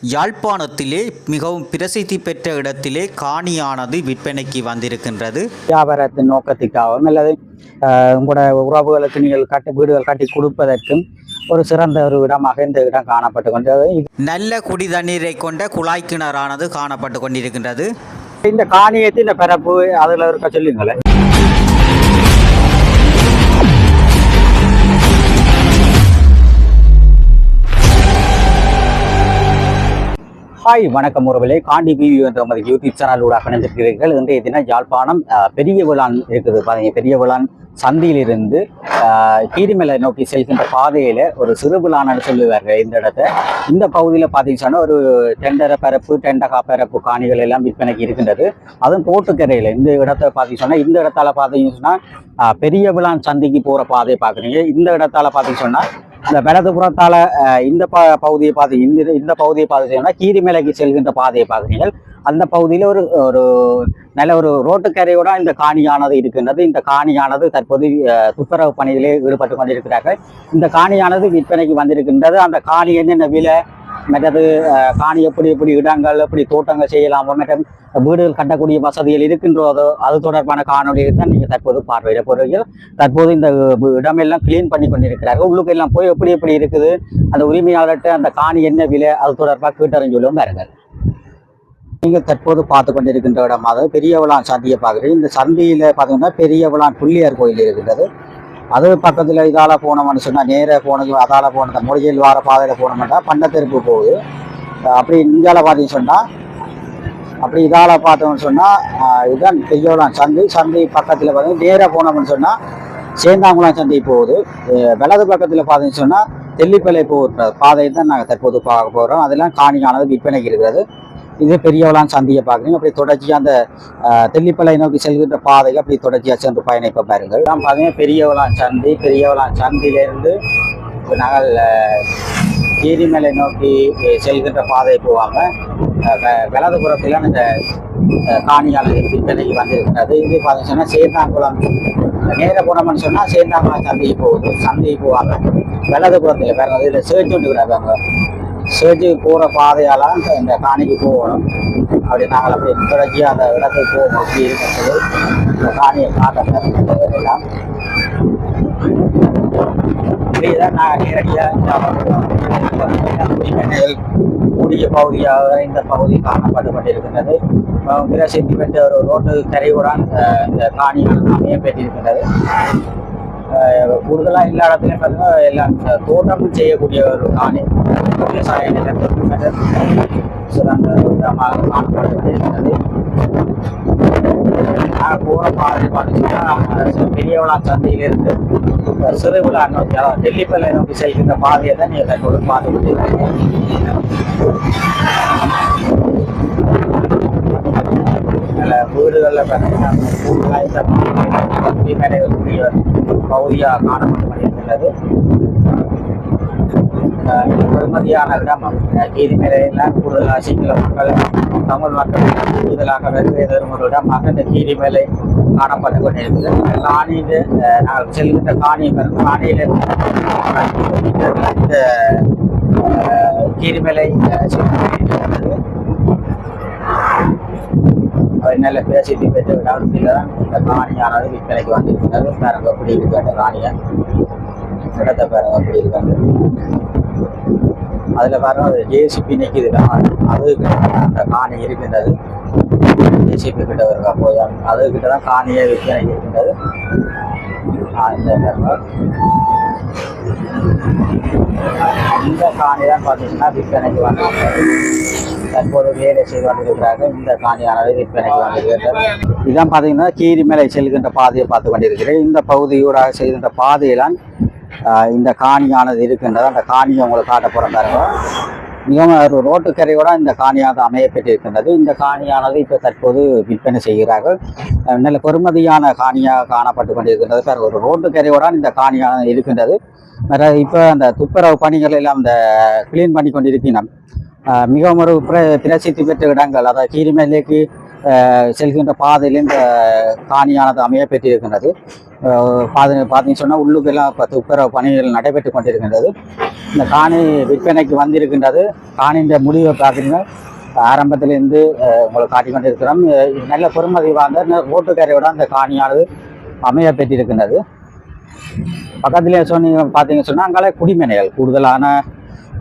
யாழ்ப்பாணத்திலே மிகவும் பிரசித்தி பெற்ற இடத்திலே காணியானது விற்பனைக்கு வந்திருக்கின்றது. வியாபாரத்தின் நோக்கத்திற்காகவும் அல்லது உங்களோட உறவுகளுக்கு நீங்கள் வீடுகள் கட்டி கொடுப்பதற்கும் ஒரு சிறந்த ஒரு இடமாக இந்த இடம் காணப்பட்டு கொண்டது. நல்ல குடி தண்ணீரை கொண்ட குழாய் கிணறானது காணப்பட்டு கொண்டிருக்கின்றது. இந்த காணியத்தை இந்த பரப்பு அதில் இருக்க சொல்லுங்களேன். ஹாய், வணக்கம் உறவுகளே. காண்டி பிவி என்ற நமது யூடியூப் சேனலோட இணைந்திருக்கிறீர்கள். இன்றைய தினம் யாழ்ப்பாணம் பெரிய விழான் இருக்குது பாருங்க. பெரிய விழான் சந்தியிலிருந்து கீரிமலை நோக்கி செல்கின்ற பாதையில ஒரு சிறு விழான்னு சொல்லுவார்கள். இந்த பகுதியில் பார்த்தீங்கன்னா ஒரு டெண்டகா பரப்பு காணிகள் எல்லாம் விற்பனைக்கு இருக்கின்றது. அதுவும் தோட்டுக்கரையில் இந்த இடத்த பார்த்தீங்கன்னா இந்த இடத்தால பார்த்தீங்கன்னா பெரிய விழான் சந்திக்கு போகிற பாதையை பார்க்குறீங்க. இந்த இடத்தால பார்த்தீங்கன்னா இந்த வலதுபுறத்தால இந்த பகுதியை பார்த்து இந்த பகுதியை பார்த்தீங்கன்னா கீரிமலைக்கு செல்கின்ற பாதையை பார்க்குறீங்க. அந்த பகுதியில் ஒரு நல்ல ஒரு ரோட்டுக்கரையோட இந்த காணியானது இருக்கின்றது. இந்த காணியானது தற்போது துப்புரவு பணியிலே ஈடுபட்டு கொண்டிருக்கிறார்கள். இந்த காணியானது விற்பனைக்கு வந்திருக்கின்றது. அந்த காணி என்னென்ன விலை, மற்றது காணி எப்படி இடங்கள் எப்படி தோட்டங்கள் செய்யலாமோ, மற்றும் வீடுகள் கட்டக்கூடிய வசதிகள் இருக்கின்றதோ அது தொடர்பான காணொலியை தான் நீங்கள் தற்போது பார்வையிட போறீர்கள். தற்போது இந்த இடமெல்லாம் கிளீன் பண்ணி கொண்டிருக்கிறார்கள். உள்ளுக்கு எல்லாம் போய் எப்படி இருக்குது, அந்த உரிமையாளர்கிட்ட அந்த காணி என்ன விலை அது தொடர்பாக கேட்டறிஞ்சுள்ளும் பாருங்கள். நீங்கள் தற்போது பார்த்து கொண்டிருக்கின்ற இடமாக பெரியவளான் சந்தியை பார்க்குறீங்க. இந்த சந்தியில் பார்த்தீங்கன்னா பெரியவளான் புள்ளியார் கோயில் இருக்கின்றது. அது பக்கத்தில் இதால் போனோம்னு சொன்னால் நேராக போனது அதால் போனது மொழியில் வார பாதையில் போனோம்னா பண்டத்தெருப்பு போகுது. அப்படி இந்தியாவில் பார்த்தீங்கன்னு சொன்னால் அப்படி இதால் பார்த்தோம்னு சொன்னால் இதுதான் பெரியவளான் சந்தி பக்கத்தில் பார்த்தீங்கன்னா நேராக போனோம்னு சொன்னால் சேந்தாங்குளம் சந்தை போகுது. வலது பக்கத்தில் பார்த்தீங்கன்னு சொன்னால் தெல்லிப்பளை போகிற பாதையை தான் நாங்கள் தற்போது பார்க்க போகிறோம். அதெல்லாம் காணியானது விற்பனைக்கு இருக்கிறது. இது பெரியவளான் சந்தியை பார்க்குறீங்க. அப்படி தொடர்ச்சியாக அந்த தெல்லிப்பளை நோக்கி செல்கின்ற பாதைகள் அப்படி தொடர்ச்சியாக சென்று பயணிப்ப பாருங்கள். தான் பார்த்தீங்கன்னா பெரியவளான் சந்தியிலேருந்து நாங்கள் கீரிமலை நோக்கி செல்கின்ற பாதையை போவாங்க. வலதுபுறத்தில் இந்த காணியானது விற்பனைக்கு வந்திருக்கிறது. இது பார்த்தீங்கன்னா சேந்தாங்குளம் நேர போனோம்னு சொன்னால் சேந்தாங்குளம் சந்தையை போவாங்க. வலதுபுறத்தில் வேறு இதில் சேர்த்து கொண்டு விடாங்க. சேர்த்து போகிற பாதையால் இந்த காணிக்கு போகணும். அப்படி நாங்கள் அப்படி தொடர்ச்சியாக அந்த இடத்துக்கு போகணும். அப்படி இருக்கிறது இந்த காணியை காட்டலாம். இப்படிதான் நாங்கள் நேரடியாக கூடிய பகுதியாக இந்த பகுதி காணப்பட்டு கொண்டிருக்கின்றது. பிரசித்தி பெற்ற ஒரு ரோட்டு கரையுடன் இந்த காணியானது அமைய பெற்றிருக்கின்றது. கூடுதலாக எல்லா இடத்துலையும் பார்த்தீங்கன்னா எல்லாம் தோட்டமும் செய்யக்கூடிய ஒரு காணி விவசாய நிலத்திற்கு சிறந்த விதமாக காணப்பட்டு இருக்கிறது. நாங்கள் போகிற பாதை பார்த்தீங்கன்னா பெரியவளான் சந்தையிலிருந்து சிறு விழா நோக்கி அதாவது டெல்லிப்பளை நோக்கி செல்கின்ற பாதையை தான் நீங்கள் தற்போது பார்த்து கொண்டிருக்கீங்க. வீடுகளில் பார்த்தீங்கன்னா கூடிய பகுதியாக காணப்பட்டு கொண்டிருக்கிறது. பெருமதியான இடம் கீரிமலையெல்லாம் கூடுதலாக சிங்கள மக்கள் தமிழ் மக்கள் கூடுதலாக வெறும் ஒரு இடமாக இந்த கீரிமலை காணப்பட்டு கொண்டிருக்கிறது. காணியில் நாங்கள் செல்கின்ற காணியில் இந்த கீரிமலை நல்ல பிரசித்தி பெற்ற இடத்தில் தான் இந்த காணியானது விற்பனைக்கு வந்திருக்கிறது. பாருங்க அப்படி இருக்கு அந்த காணியை இடத்தை பாருங்க அப்படி இருக்காங்க. அதில் பாருங்க ஜேசிபி நிற்கிது. அது அந்த காணி இருக்கின்றது. ஜேசிபி கிட்ட வருங்க போய் அதுக்கிட்ட தான் காணியை விற்பனைக்கு இருக்கின்றது. இந்த காணி தான் பார்த்தீங்கன்னா விற்பனைக்கு வந்தாங்க. தற்போது வேலை செய்து கொண்டிருக்கிறார்கள். இந்த காணியானது விற்பனைக்கு வந்திருக்கிறது. இதுதான் பார்த்தீங்கன்னா கீரிமலை செல்கின்ற பாதையை பார்த்து கொண்டிருக்கிறேன். இந்த பகுதியூடாக செல்கின்ற பாதையில்தான் இந்த காணியானது இருக்கின்றது. அந்த காணியை உங்களுக்கு காட்ட போகிற பாருங்க. மிகவும் ஒரு ரோட்டுக்கரையோட இந்த காணியானது அமையப்பட்டிருக்கின்றது. இந்த காணியானது இப்போ தற்போது விற்பனை செய்கிறார்கள். நல்ல பெருமதியான காணியாக காணப்பட்டு கொண்டிருக்கின்றது. ஒரு ரோட்டுக்கரையோட இந்த காணியானது இருக்கின்றது. இப்போ அந்த துப்புரவு பணிகள் எல்லாம் இந்த கிளீன் பண்ணி கொண்டிருக்கணும். மிகவும் ஒரு பிரசித்தி பெற்ற இடங்கள், அதாவது கீரிமலைக்கு செல்கின்ற பாதையில் இந்த காணியானது அமைய பெற்றிருக்கின்றது. பார்த்தீங்கன்னு சொன்னால் உள்ளுக்கெல்லாம் இப்போ துப்புரவு பணிகள் நடைபெற்று கொண்டிருக்கின்றது. இந்த காணி விற்பனைக்கு வந்திருக்கின்றது. காணின்ற முடிவை பார்த்தீங்கன்னா ஆரம்பத்திலிருந்து உங்களை காட்டிக் கொண்டிருக்கிறோம். நல்ல பெருமதி வாழ்ந்த ரோட்டுக்கரையோட அந்த காணியானது அமைய பெற்றிருக்கின்றது. பக்கத்திலே சொன்னீங்க பார்த்தீங்கன்னு சொன்னால் அங்கே குடிமனைகள் கூடுதலான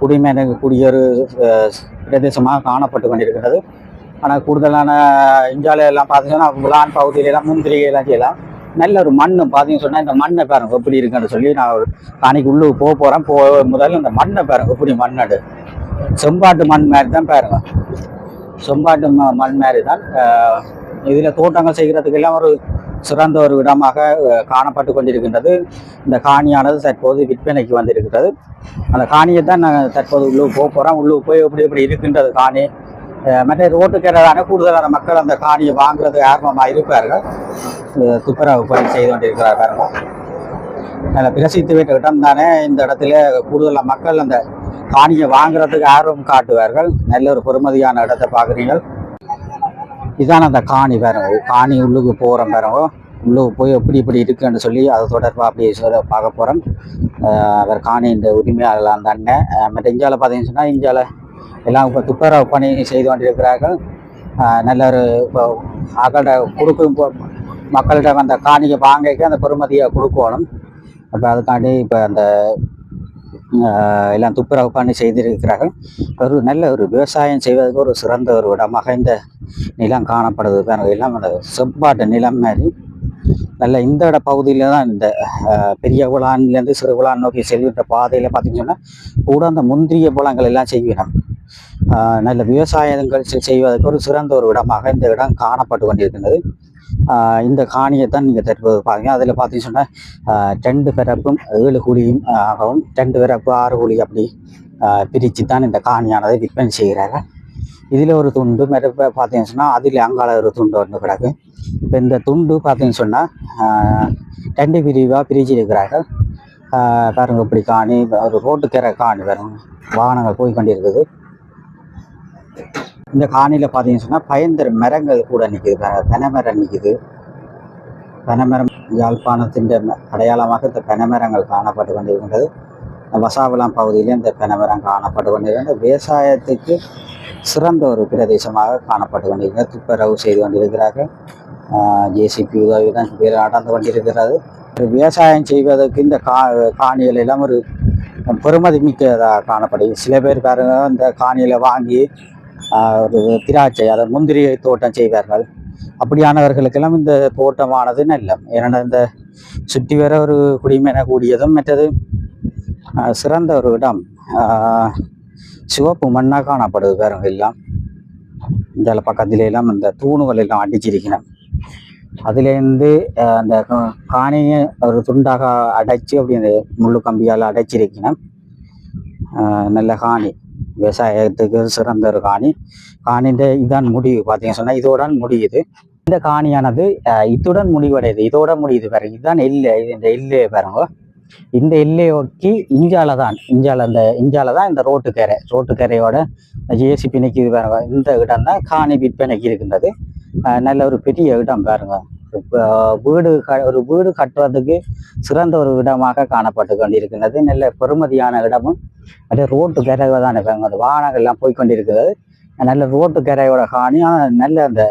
குடிமனை குடியொரு பிரதேசமாக காணப்பட்டு கொண்டிருக்கிறது. ஆனால் கூடுதலான இந்தியாவில எல்லாம் பார்த்தீங்கன்னா விளான் பகுதியிலெல்லாம் முந்திரிகையெல்லாம் செய்யலாம். நல்ல ஒரு மண் பார்த்தீங்கன்னு சொன்னால் இந்த மண்ணை பாருங்க எப்படி இருக்குன்னு சொல்லி நான் ஒரு காணிக்கு உள்ளுக்கு போகிறேன். முதல்ல இந்த மண்ணை பாருங்க எப்படி மண்ணடு செம்பாட்டு மண் மாதிரி தான் பாருங்க. செம்பாட்டு மண் மாதிரி தான். இதில் தோட்டங்கள் செய்கிறதுக்கு எல்லாம் ஒரு சிறந்த ஒரு இடமாக காணப்பட்டு கொண்டிருக்கின்றது. இந்த காணியானது தற்போது விற்பனைக்கு வந்திருக்கிறது. அந்த காணியை தான் நான் தற்போது உள்ளுக்கு போகிறேன். உள்ளுக்கு போய் எப்படி எப்படி இருக்கின்றது காணி. மற்ற ரோட்டுக்கரையான கூடுதலான மக்கள் அந்த காணியை வாங்குறது ஆர்வமாக இருப்பார்கள். துப்புரவு பணி செய்து கொண்டிருக்கிறார்கள். அதில் பிரசித்தி பெற்ற இடம் தானே. இந்த இடத்துல கூடுதலான மக்கள் அந்த காணியை வாங்குறதுக்கு ஆர்வம் காட்டுவார்கள். நல்ல ஒரு பெருமதியான இடத்தை பார்க்குறீங்க. இதான அந்த காணி பாருங்க. காணி உள்ளுக்கு போகிறோம் பாருங்க. உள்ளுக்கு போய் எப்படி இப்படி இருக்குன்னு சொல்லி அதை தொடர்பாக அப்படி பார்க்க போகிறோம். அவர் காணி இந்த உரிமையாளர் தானே. மற்ற இந்தியாவில் பார்த்தீங்கன்னு சொன்னால் இந்தியாவில் எல்லாம் இப்போ துப்புரவு பணி செய்து கொண்டிருக்கிறார்கள். நல்ல ஒரு இப்போ ஆக்கள்கிட்ட கொடுக்கும் மக்களிடம் அந்த காணியை வாங்கிக்க அந்த பெருமதியை கொடுக்கணும். அப்போ அதுக்காண்டி இப்போ அந்த எல்லாம் துப்புரவு பணி செய்திருக்கிறார்கள். ஒரு நல்ல ஒரு விவசாயம் செய்வதற்கு ஒரு சிறந்த ஒரு இடமாக இந்த நிலம் காணப்படுது. எல்லாம் அந்த செம்பாட்டு நிலம் மாதிரி நல்ல இந்த இட பகுதியில் தான் இந்த பெரிய குளான்லேருந்து சிறு குளான் நோக்கி செல்கின்ற பாதையில் பார்த்தீங்கன்னா கூட அந்த முந்திரிய புலங்கள் எல்லாம் செய்யணும். நல்ல விவசாயங்கள் செய்வதற்கு ஒரு சிறந்த ஒரு இடமாக இந்த இடம் காணப்பட்டு கொண்டிருக்கின்றது. இந்த காணியை தான் நீங்கள் தற்போது பாருங்க. அதில் பார்த்தீங்கன்னு சொன்னால் 2 பிறப்பும் 7 குழியும் ஆகவும் 2 பிறப்பு 6 குழி அப்படி பிரித்து தான் இந்த காணியானதை விற்பனை செய்கிறார்கள். இதில் ஒரு துண்டு மெரப்ப பார்த்தீங்கன்னு சொன்னால் அதில் அங்கால ஒரு துண்டு ஒன்று கிடக்கு. இப்போ இந்த துண்டு பார்த்தீங்கன்னு சொன்னால் 2 பிரிவாக பிரித்து இருக்கிறார்கள். பாருங்க இப்படி காணி ஒரு ரோட்டுக்கரை காணி பாருங்க. வாகனங்கள் போய் கொண்டிருக்குது. இந்த காணியில் பார்த்தீங்கன்னு சொன்னால் பயந்தர மரங்கள் கூட நிற்குது. பனைமரம் நிற்குது. பனைமரம் யாழ்ப்பாணத்தின் அடையாளமாக இந்த பனைமரங்கள் காணப்பட்டு கொண்டிருக்கின்றது. வசாவலாம் பகுதியிலே இந்த பனைமரம் காணப்பட்டு கொண்டிருக்கின்ற விவசாயத்துக்கு சிறந்த ஒரு பிரதேசமாக காணப்பட்டு கொண்டிருக்கிறது. துப்புரவு செய்து கொண்டிருக்கிறார்கள். ஜேசிபி உதவியுடன் நடந்து கொண்டிருக்கிறது. விவசாயம் செய்வதற்கு இந்த காணிகள் எல்லாம் ஒரு பெருமதி மிக்கதாக காணப்படுது. சில பேர் பாருங்க இந்த காணியில் வாங்கி ஒரு திராட்சை அதை முந்திரியை தோட்டம் செய்வார்கள். அப்படியானவர்களுக்கெல்லாம் இந்த தோட்டமானது நல்ல. ஏன்னா இந்த சுற்றி வர ஒரு குடிமன கூடியதும் மற்றது சிறந்த ஒரு இடம். சிவப்பு மண்ணாக காணப்படுது பாருங்க. எல்லாம் இந்த பக்கத்தில எல்லாம் இந்த தூணுகள் எல்லாம் அடிச்சிருக்கணும். அதுலேருந்து அந்த காணியை ஒரு துண்டாக அடைச்சி அப்படி அந்த முள்ளு கம்பியால் அடைச்சிருக்கணும். நல்ல காணி, விவசாயத்துக்கு சிறந்த ஒரு காணி. காணின்ற இதான் முடிவு பார்த்தீங்கன்னு சொன்னால் இதோட முடியுது. இந்த காணியானது இத்துடன் முடிவடையுது. இதோட முடியுது பாருங்க. இதுதான் எல்லை. இந்த எல்லையை பாருங்க. இந்த எல்லையொட்டி இஞ்சால தான் இந்த ரோட்டுக்கரையோட ஜேசிபி நிற்கிது பாருங்க. இந்த இடம் தான் காணி விற்பனைக்கு இருக்கின்றது. நல்ல ஒரு பெரிய இடம் பாருங்க. ஒரு வீடு கட்டுறதுக்கு சிறந்த ஒரு இடமாக காணப்பட்டு கொண்டிருக்கின்றது. நல்ல பெருமதியான இடமும் அதே ரோட்டுக்கரை தானே பாருங்க. அந்த வாகனங்கள் எல்லாம் போய்கொண்டிருக்கிறது. நல்ல ரோட்டுக்கரையோட காணி. நல்ல அந்த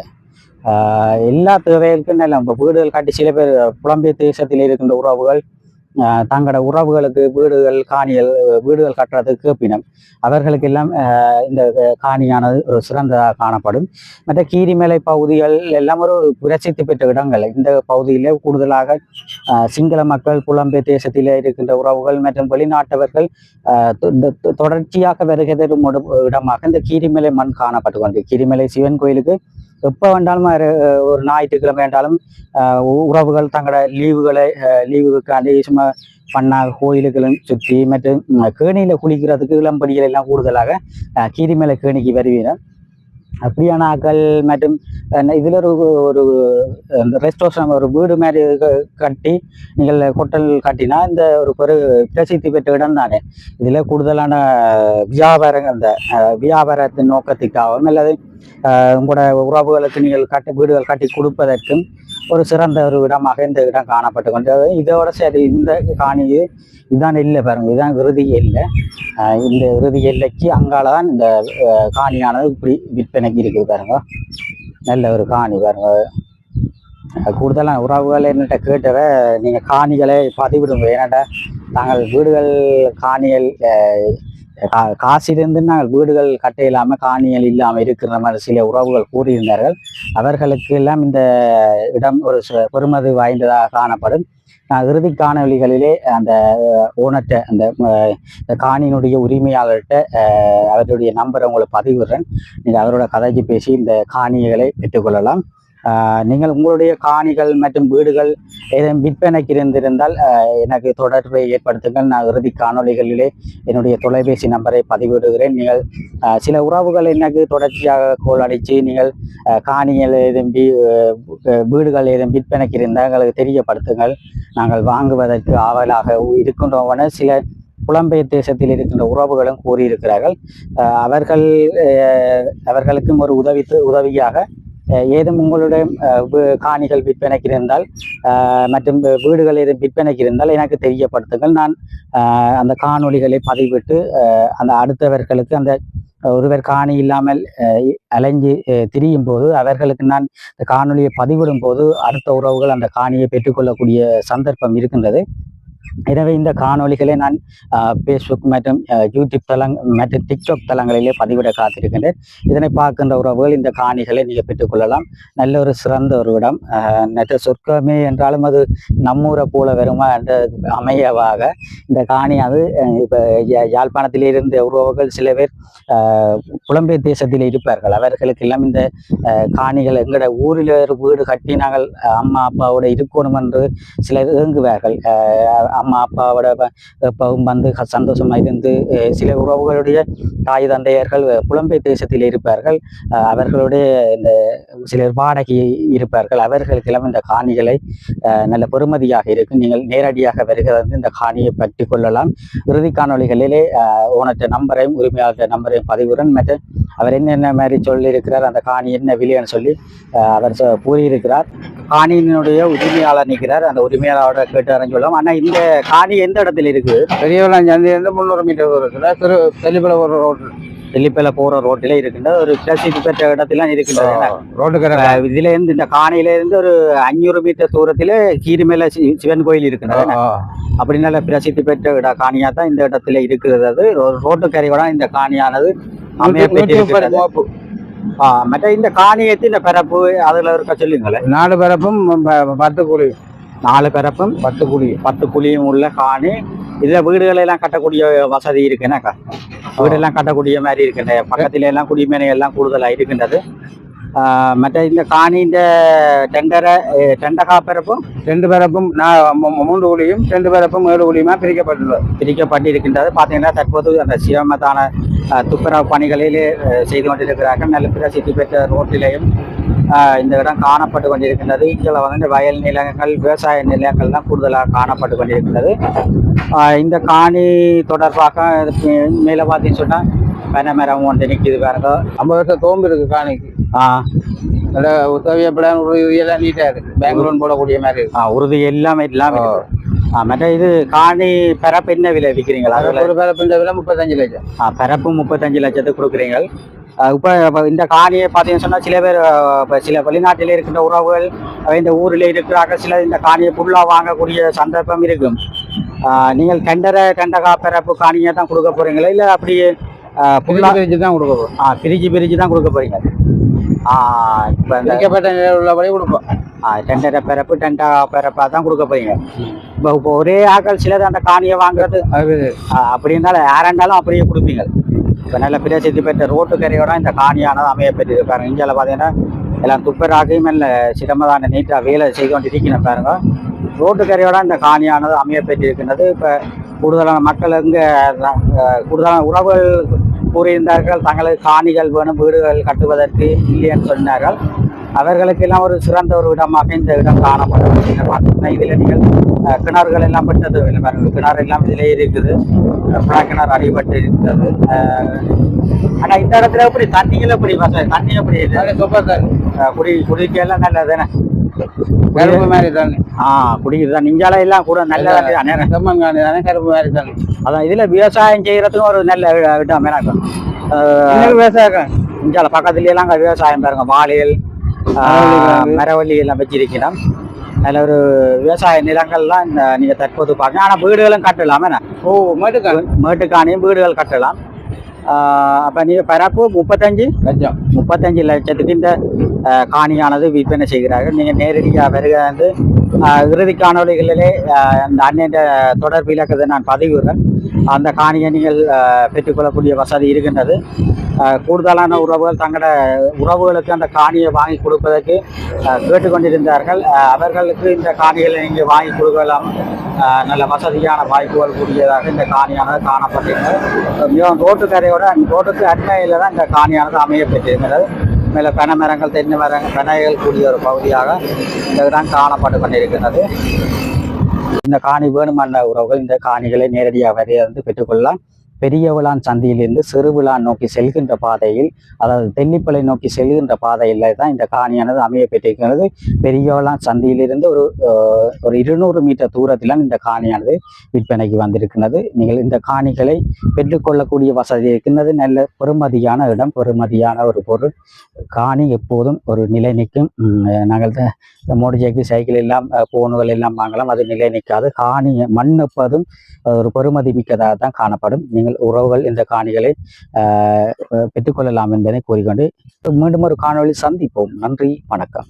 எல்லா தேவைகளுக்கும் நல்ல வீடுகள் கட்டி சில பேர் புலம்பெயர் தேசத்தில் இருக்கின்ற உறவுகள் தங்களோட உறவுகளுக்கு வீடுகள் கட்டுறதுக்கு பின்னம் அவர்களுக்கெல்லாம் இந்த காணியானது ஒரு சிறந்ததாக காணப்படும். மற்ற கீரிமலை பகுதிகள் எல்லாம் ஒரு பிரசித்தி பெற்ற இடங்கள். இந்த பகுதியிலே கூடுதலாக சிங்கள மக்கள், புலம்பெயர் தேசத்தில் இருக்கின்ற உறவுகள் மற்றும் வெளிநாட்டவர்கள் தொடர்ச்சியாக வருகை தரும் இடமாக இந்த கீரிமலை மண் காணப்பட்டு கொண்டு கீரிமலை சிவன் கோயிலுக்கு எப்போ வேண்டாலும் ஒரு ஞாயிற்றுக்கிழமை வேண்டாலும் உறவுகள் தங்களோட லீவுக்காண்டி சும்மா பண்ணா கோயிலுகளும் சுற்றி மற்றும் கேணியில் குளிக்கிறதுக்கு இளம்படிகள் எல்லாம் கூடுதலாக கீரிமலை கேணிக்கு வருவீங்க. அப்படியான ஆக்கள் மற்றும் இதில் ஒரு ரெஸ்டோரேஷன் ஒரு வீடு மாதிரி கட்டி நீங்கள் ஹோட்டல் கட்டினா இந்த ஒரு பிரசித்தி பெற்ற இடம் தானே. இதில் கூடுதலான வியாபாரம் அந்த வியாபாரத்தின் நோக்கத்துக்காகவும் அல்லது உங்களோட உறவுகளுக்கு நீங்கள் வீடுகள் கட்டி கொடுப்பதற்கும் ஒரு சிறந்த ஒரு இடமாக இந்த இடம் காணப்பட்டு கொண்டது. இதோட சரி இந்த காணி இதுதான் இல்லை பாருங்க, இதுதான் இறுதி எல்லை. இந்த இறுதி எல்லைக்கு அங்கால தான் இந்த காணியானது இப்படி விற்பனைக்கு இருக்குது பாருங்க. நல்ல ஒரு காணி பாருங்க. கூடுதலான உறவுகள் என்னட்ட கேட்டவ நீங்கள் காணிகளை பதிவிடுங்க. ஏன்னாட்டா நாங்கள் வீடுகள் காணிகள் காசிலிருந்து நாங்கள் வீடுகள் கட்ட இல்லாமல் காணிகள் இல்லாமல் இருக்கிற மாதிரி சில உறவுகள் கூறியிருந்தார்கள். அவர்களுக்கு எல்லாம் இந்த இடம் ஒரு பெருமதி வாய்ந்ததாக காணப்படும். நான் இறுதி காணொலிகளிலே அந்த ஓனர்கிட்ட அந்த காணியினுடைய உரிமையாளர்கிட்ட அவருடைய நம்பரை உங்களுக்கு பதிவிடுறேன். நீங்கள் அவரோட கதைக்கு பேசி இந்த காணிகளை பெற்றுக்கொள்ளலாம். நீங்கள் உங்களுடைய காணிகள் மற்றும் வீடுகள் ஏதேனும் விற்பனைக்கு இருந்திருந்தால் எனக்கு தொடர்பை ஏற்படுத்துங்கள். நான் இறுதி காணொலிகளிலே என்னுடைய தொலைபேசி நம்பரை பதிவிடுகிறேன். நீங்கள் சில உறவுகள் எனக்கு தொடர்ச்சியாக கோல் அடித்து நீங்கள் காணிகள் ஏதும் வீடுகள் ஏதும் விற்பனைக்கு இருந்தால் எங்களுக்கு தெரியப்படுத்துங்கள். நாங்கள் வாங்குவதற்கு ஆவலாக இருக்கின்றவன சில புலம்பெயர் தேசத்தில் இருக்கின்ற உறவுகளும் கூறியிருக்கிறார்கள். அவர்களுக்கும் ஒரு உதவியாக ஏதும் உங்களுடைய காணிகள் விற்பனைக்கு இருந்தால் மற்றும் வீடுகள் ஏதும் விற்பனைக்கு இருந்தால் எனக்கு தெரியப்படுத்துங்கள். நான் அந்த காணொளிகளை பதிவிட்டு அந்த அடுத்தவர்களுக்கு அந்த ஒருவர் காணி இல்லாமல் அலைஞ்சு திரியும் போது அவர்களுக்கு நான் இந்த காணொலியை பதிவிடும் போது அடுத்த உறவுகள் அந்த காணியை பெற்றுக்கொள்ளக்கூடிய சந்தர்ப்பம் இருக்கின்றது. எனவே இந்த காணொலிகளை நான் ஃபேஸ்புக் மற்றும் யூடியூப் மற்றும் டிக்டாக் தளங்களிலே பதிவிட காத்திருக்கின்றேன். இதனை பார்க்கின்ற உறவுகள் இந்த காணிகளை நீங்கள் பெற்றுக்கொள்ளலாம். நல்ல ஒரு சிறந்த ஒரு இடம். நெற்ற சொர்க்கமே என்றாலும் அது நம்மூரை போல வருமா என்ற அமையவாக இந்த காணி அது இப்போ யாழ்ப்பாணத்திலே இருந்த உறவுகள் சில பேர் புலம்பெயர் தேசத்தில் இருப்பார்கள். அவர்களுக்கெல்லாம் இந்த காணிகள் எங்களோட ஊரில் ஒரு வீடு கட்டி நாங்கள் அம்மா அப்பாவோட இருக்கணும் என்று சிலர் இயங்குவார்கள். அம்மா அப்பாவோட எப்பவும் வந்து சந்தோஷமாக இருந்து சில உறவுகளுடைய தாய் தந்தையர்கள் புலம்பெயர் தேசத்தில் இருப்பார்கள். அவர்களுடைய இந்த சிலர் வாடகை இருப்பார்கள். அவர்களுக்கெல்லாம் இந்த காணிகளை நல்ல பெறுமதியாக இருக்கும். நீங்கள் நேரடியாக வருகிறது இந்த காணியை பற்றி கொள்ளலாம். இறுதி காணொலிகளிலே ஓனர்கிட்ட நம்பரையும் உரிமையாளர் நம்பரையும் பதிவுடன் மற்றும் அவர் என்னென்ன மாதிரி சொல்லியிருக்கிறார், அந்த காணி என்ன விலைன்னு சொல்லி அவர் கூறியிருக்கிறார். காணியினுடைய உரிமையாளர் நிற்கிறார். அந்த உரிமையாளரோட கேட்டு சொல்லலாம். ஆனால் இந்த காணி எந்த இடத்துல இருக்குது? பெரியவெல்லாம் சந்தையிலிருந்து 300 மீட்டர் தூரத்தில் தெல்லிப்பலை ஒரு ரோடு தெல்லிப்பலை போகிற ரோட்டில் இருக்கின்ற ஒரு பிரசித்தி பெற்ற இடத்துல இருக்கின்றது ரோட்டுக்கு. இதுல இருந்து இந்த காணியில இருந்து ஒரு 500 மீட்டர் தூரத்துல கீரிமேல சிவன் கோயில் இருக்கின்றது. அப்படி நல்ல பிரசித்தி பெற்ற காணியா தான் இந்த இடத்துல இருக்கிறது. அது ரோட்டுக்கரையோட இந்த காணியானது அமைய பெற்றிருக்கிறது. மற்ற இந்த காணியத்து இந்த பிறப்பு அதுல இருக்க சொல்லுங்களேன். 4 பிறப்பும் 10 குழியும். 4 பிறப்பும் 10 குழியும் உள்ள காணி. இதுல வீடுகளை எல்லாம் கட்டக்கூடிய வசதி இருக்குன்னாக்கா, வீடெல்லாம் கட்டக்கூடிய மாதிரி இருக்கின்ற பக்கத்துல எல்லாம் குடிமனை எல்லாம் கூடுதலா இருக்கின்றது. மற்ற இந்த காணி இந்த டெண்டகா பிறப்பும் 2 பிறப்பும் 3 குழியும் 2 பிறப்பும் 7 குழியுமா பிரிக்கப்பட்டிருக்கின்றது. பார்த்தீங்கன்னா தற்போது அந்த சிரமத்தான துப்புரவு பணிகளிலே செய்து கொண்டிருக்கிறார்கள். நல்ல பிரசித்தி பெற்ற ரோட்டிலேயும் இந்த இடம் காணப்பட்டு கொண்டிருக்கின்றது. இங்கே வந்து வயல் நிலங்கள் விவசாய நிலங்கள் தான் கூடுதலாக காணப்பட்டு கொண்டிருக்கின்றது. இந்த காணி தொடர்பாக மேலே பார்த்தீங்கன்னு சொன்னால் பனைமரம் ஒன்று நிற்கிது பாருங்க. 50 வருஷம் தோம்பு இருக்கு காணிக்கு. நல்ல உதவியப்படாத உறுதியெல்லாம் நீட்டாக இருக்கு. பேங்க் லோன் போடக்கூடிய மாதிரி இருக்கு. உறுதி எல்லாமே மற்ற இது காணி பிறப்பு என்ன விலை விற்கிறீங்களா? ஒரு பிறப்பு விலை 35 லட்சம். பிறப்பு 35 லட்சத்துக்கு கொடுக்குறீங்க. இப்போ இந்த காணியை பார்த்தீங்கன்னு சொன்னால் சில பேர் இப்போ சில வெளிநாட்டில் இருக்கின்ற உறவுகள் இந்த ஊரில் இருக்கிறார்கள். சில இந்த காணியை ஃபுல்லாக வாங்கக்கூடிய சந்தர்ப்பம் இருக்கும். நீங்கள் டெண்டகா பிறப்பு காணியை தான் கொடுக்க போறீங்களா, இல்லை அப்படியே பிரிச்சு தான் கொடுக்க போறோம்? பிரிச்சு தான் கொடுக்க போறீங்க. இப்போ உள்ளபடி கொடுப்போம். டெண்டகா பிறப்பா தான் கொடுக்க போறீங்க. இப்போ ஒரே ஆக்கள் சிலர் அந்த காணியை வாங்குறது அப்படி இருந்தாலும் யாரா இருந்தாலும் அப்படியே கொடுப்பீங்க. இப்போ நல்ல பிரசித்தி பெற்ற ரோட்டுக்கரையோட இந்த காணியானது அமைய பெற்றிருப்பாருங்க. இந்தியாவில் பார்த்தீங்கன்னா எல்லாம் துப்பராகையும் இல்லை சிரமதான நீட்டாக வேலை செய்து கொண்டு இருக்கணும் பாருங்க. ரோட்டுக்கரையோட இந்த காணியானது அமைய பெற்றிருக்கின்றது. இப்போ கூடுதலான மக்கள் இங்கே கூடுதலான உறவுகள் கூறியிருந்தார்கள் தங்களது காணிகள் வேணும் வீடுகள் கட்டுவதற்கு இல்லைன்னு சொன்னார்கள். அவர்களுக்கெல்லாம் ஒரு சிறந்த ஒரு இடமாக இந்த இடம் காணப்படும். பார்த்தீங்கன்னா இதில் நீங்கள் கிணறுகள் எல்லாம் பட்டது கிணறு எல்லாம் இதிலே இருக்குது. கிணறு அடிபட்டு இருக்கிறது. ஆனா இந்த இடத்துல எப்படி தண்ணிகள் எப்படி தண்ணி எப்படி குடிக்கலாம் நல்லதுன்னு கரும்பு மாதிரி தண்ணி குடிக்கிறது இஞ்சால எல்லாம் கூட நல்ல செம்மன் காணி தானே கரும்பு மாதிரி தண்ணி. அதான் இதுல விவசாயம் செய்யறதுக்கும் ஒரு நல்ல இடம் எனக்கு விவசாயம் இஞ்சால பக்கத்துல எல்லாம் விவசாயம் பாருங்க வாழைகள் மரவள்ளி எல்லாம் வச்சிருக்கிறோம். அதில் ஒரு விவசாய நிலங்கள்லாம் நீங்க தற்போது பார்க்கலாம். ஆனால் வீடுகளும் கட்டலாம். மேட்டுக்காணியும் வீடுகள் கட்டலாம். அப்போ நீங்கள் பரப்பு 35 லட்சத்துக்கு இந்த காணியானது விற்பனை செய்கிறார்கள். நீங்கள் நேரடியாக வருகிறது இறுதி காணொலிகளிலே அந்த அண்ணன் தொடர்பு இலக்கத்தை நான் பதிவுறேன். அந்த காணியை நீங்கள் பெற்றுக்கொள்ளக்கூடிய வசதி இருக்கின்றது. கூடுதலான உறவுகள் தங்களோட உறவுகளுக்கு அந்த காணியை வாங்கி கொடுப்பதற்கு கேட்டுக்கொண்டிருந்தார்கள். அவர்களுக்கு இந்த காணிகளை நீங்கள் வாங்கி கொடுக்கலாம். நல்ல வசதியான வாய்ப்புகள் கூடியதாக இந்த காணியானது காணப்பட்டிருக்கிறது. மிகவும் ரோட்டுக்கரையோட ரோட்டுக்கு அண்மையில் தான் இந்த காணியானது அமைய பெற்றிருக்கிறது. மேலே பனை மரங்கள் தென்னை மரங்கள் பனைகள் கூடிய ஒரு பகுதியாக இந்த இடம் காணப்பட்டு கொண்டிருக்கிறது. இந்த காணி வேணுமான உறவுகள் இந்த காணிகளை நேரடியாக வரையிலிருந்து பெற்றுக்கொள்ளலாம். பெரியவிளான் சந்தியிலிருந்து சிறுவிளான் நோக்கி செல்கின்ற பாதையில், அதாவது தெல்லிப்பளை நோக்கி செல்கின்ற பாதையில் தான் இந்த காணியானது அமைய பெற்றிருக்கிறது. பெரியவிளான் சந்தியிலிருந்து ஒரு 200 மீட்டர் தூரத்தில் இந்த காணியானது விற்பனைக்கு வந்திருக்கிறது. நீங்கள் இந்த காணிகளை பெற்றுக்கொள்ளக்கூடிய வசதி இருக்கின்றது. நல்ல பெறுமதியான இடம், பெறுமதியான ஒரு பொருள். காணி எப்போதும் ஒரு நிலை நிற்கும். நாங்கள் மோட்டர் சைக்கிள் சைக்கிள் எல்லாம் போனுகள் எல்லாம் வாங்கலாம். அது நிலை நிற்காது. காணி மண் எப்போதும் ஒரு பெறுமதி மிக்கதாக தான் காணப்படும். நீங்கள் உறவுகள் இந்த காணிகளை பெற்றுக்கொள்ளலாம் என்பதை கூறிக்கொண்டு மீண்டும் ஒரு காணொளி சந்திப்போம். நன்றி, வணக்கம்.